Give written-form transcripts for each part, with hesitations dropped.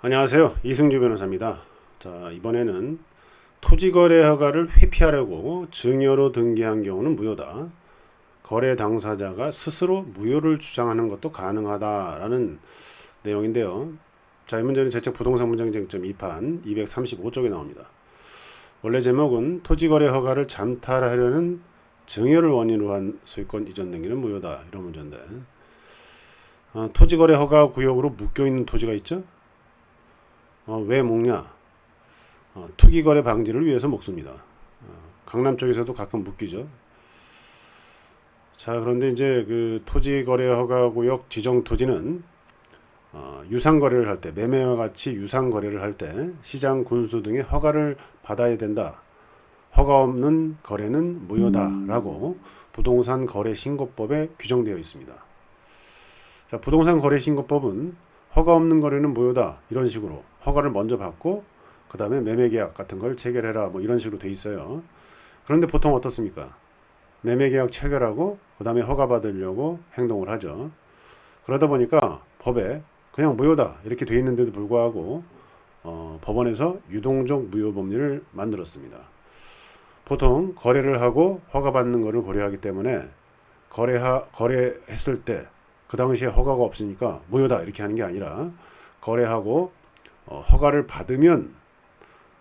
안녕하세요. 이승주 변호사입니다. 자, 이번에는 토지거래 허가를 회피하려고 증여로 등기한 경우는 무효다. 거래 당사자가 스스로 무효를 주장하는 것도 가능하다라는 내용인데요. 자, 이 문제는 제책 부동산 문장 쟁점 2판 235쪽에 나옵니다. 원래 제목은 토지거래 허가를 잠탈하려는 증여를 원인으로 한 소유권 이전 등기는 무효다. 이런 문제인데, 토지거래 허가 구역으로 묶여있는 토지가 있죠? 왜 먹냐? 투기거래 방지를 위해서 먹습니다. 강남 쪽에서도 가끔 묶이죠. 자, 그런데 이제 그 토지거래 허가구역 지정 토지는 유상거래를 할 때, 매매와 같이 유상거래를 할 때 시장, 군수 등의 허가를 받아야 된다. 허가 없는 거래는 무효다라고 부동산 거래 신고법에 규정되어 있습니다. 자, 부동산 거래 신고법은 허가 없는 거래는 무효다 이런 식으로 허가를 먼저 받고 그 다음에 매매계약 같은 걸 체결해라 뭐 이런 식으로 돼 있어요. 그런데 보통 어떻습니까? 매매계약 체결하고 그 다음에 허가 받으려고 행동을 하죠. 그러다 보니까 법에 그냥 무효다 이렇게 돼 있는데도 불구하고 법원에서 유동적 무효 법리를 만들었습니다. 보통 거래를 하고 허가 받는 것을 고려하기 때문에 거래했을 때 그 당시에 허가가 없으니까 무효다 이렇게 하는 게 아니라 거래하고 허가를 받으면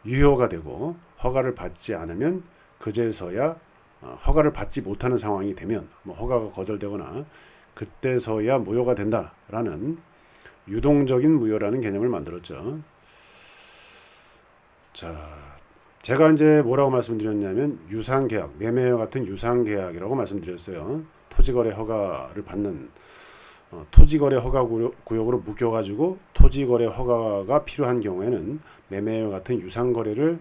유효가 되고 허가를 받지 않으면 그제서야 허가를 받지 못하는 상황이 되면 뭐 허가가 거절되거나 그때서야 무효가 된다라는 유동적인 무효라는 개념을 만들었죠. 자, 제가 이제 뭐라고 말씀드렸냐면 유상계약, 매매와 같은 유상계약이라고 말씀드렸어요. 토지거래 허가를 받는 토지거래 허가 구역으로 묶여가지고 토지거래 허가가 필요한 경우에는 매매와 같은 유상거래를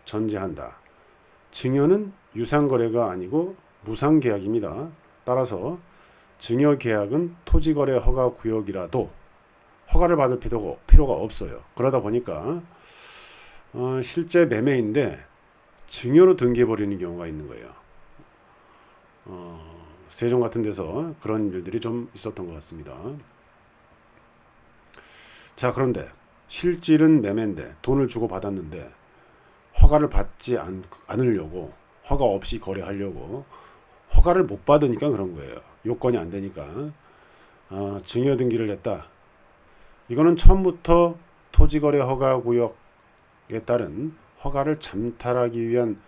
전제한다. 증여는 유상거래가 아니고 무상계약입니다. 따라서 증여계약은 토지거래 허가 구역이라도 허가를 받을 필요가 없어요. 그러다 보니까 실제 매매인데 증여로 등기해버리는 경우가 있는 거예요. 세종 같은 데서 그런 일들이 좀 있었던 것 같습니다. 자, 그런데 실질은 매매인데 돈을 주고 받았는데 허가를 받지 않으려고 허가 없이 거래하려고 허가를 못 받으니까 그런 거예요. 요건이 안 되니까 증여 등기를 냈다. 이거는 처음부터 토지거래 허가 구역에 따른 허가를 잠탈하기 위한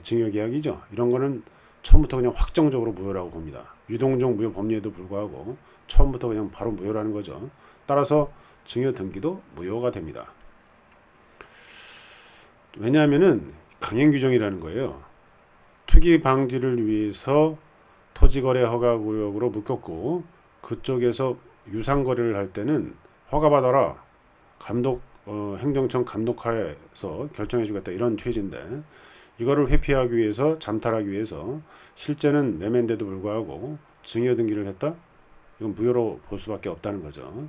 증여계약이죠. 이런 거는 처음부터 그냥 확정적으로 무효라고 봅니다. 유동적 무효 법리에도 불구하고 처음부터 그냥 바로 무효라는 거죠. 따라서 증여 등기도 무효가 됩니다. 왜냐하면은 강행 규정이라는 거예요. 투기 방지를 위해서 토지거래 허가 구역으로 묶였고 그쪽에서 유상거래를 할 때는 허가받아라. 행정청 감독하에서 결정해주겠다 이런 취지인데 이거를 회피하기 위해서 잠탈하기 위해서 실제는 매매인데도 불구하고 증여 등기를 했다? 이건 무효로 볼 수밖에 없다는 거죠.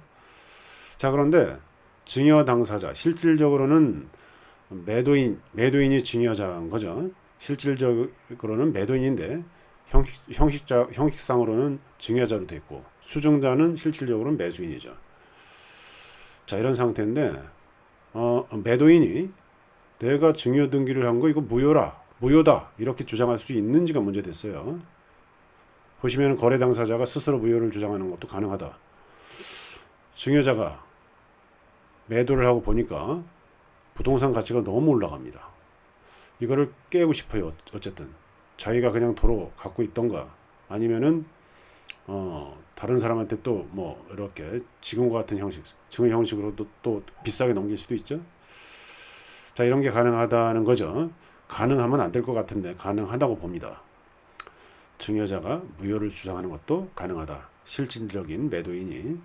자, 그런데 증여 당사자 실질적으로는 매도인이 증여자인 거죠. 실질적으로는 매도인인데 형식상으로는 증여자로 됐고 수증자는 실질적으로는 매수인이죠. 자, 이런 상태인데 매도인이 내가 증여 등기를 한 거 이거 무효다 이렇게 주장할 수 있는지가 문제됐어요. 보시면 거래 당사자가 스스로 무효를 주장하는 것도 가능하다. 증여자가 매도를 하고 보니까 부동산 가치가 너무 올라갑니다. 이거를 깨고 싶어요. 어쨌든 자기가 그냥 도로 갖고 있던가 아니면은 다른 사람한테 또 뭐 이렇게 지금과 같은 형식 증여 형식으로 또 비싸게 넘길 수도 있죠. 자, 이런 게 가능하다는 거죠. 가능하면 안 될 것 같은데 가능하다고 봅니다. 증여자가 무효를 주장하는 것도 가능하다. 실질적인 매도인이.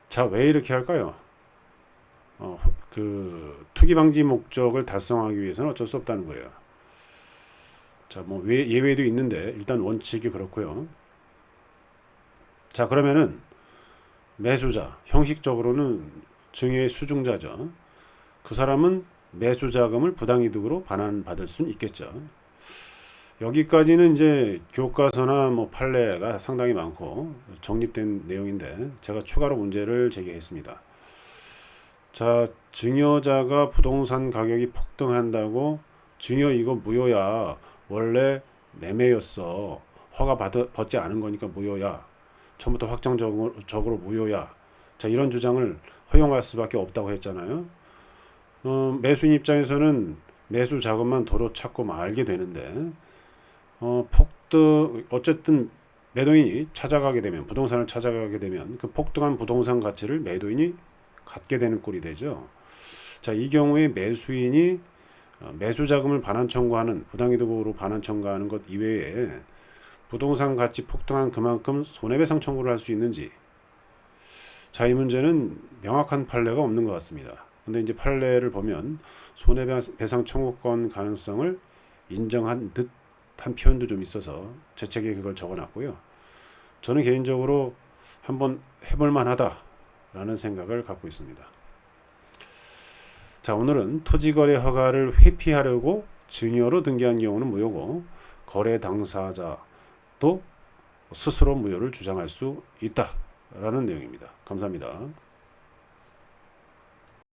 자, 왜 이렇게 할까요? 그 투기 방지 목적을 달성하기 위해서는 어쩔 수 없다는 거예요. 자, 뭐 예외도 있는데 일단 원칙이 그렇고요. 자, 그러면은 매수자, 형식적으로는 증여의 수증자죠. 그 사람은 매수 자금을 부당이득으로 반환받을 수는 있겠죠. 여기까지는 이제 교과서나 뭐 판례가 상당히 많고 정립된 내용인데 제가 추가로 문제를 제기했습니다. 자, 증여자가 부동산 가격이 폭등한다고 증여 이거 무효야. 원래 매매였어. 허가 받지 않은 거니까 무효야. 처음부터 확정적으로 무효야. 자, 이런 주장을 허용할 수밖에 없다고 했잖아요. 매수인 입장에서는 매수 자금만 도로 찾고 말게 되는데 폭등 어쨌든 매도인이 찾아가게 되면 부동산을 찾아가게 되면 그 폭등한 부동산 가치를 매도인이 갖게 되는 꼴이 되죠. 자, 이 경우에 매수인이 매수 자금을 반환 청구하는 부당이득으로 반환 청구하는 것 이외에 부동산 가치 폭등한 그만큼 손해배상 청구를 할 수 있는지, 자, 이 문제는 명확한 판례가 없는 것 같습니다. 근데 이제 판례를 보면 손해배상 청구권 가능성을 인정한 듯한 표현도 좀 있어서 제 책에 그걸 적어놨고요. 저는 개인적으로 한번 해볼 만하다라는 생각을 갖고 있습니다. 자, 오늘은 토지거래 허가를 회피하려고 증여로 등기한 경우는 무효고 거래 당사자도 스스로 무효를 주장할 수 있다라는 내용입니다. 감사합니다.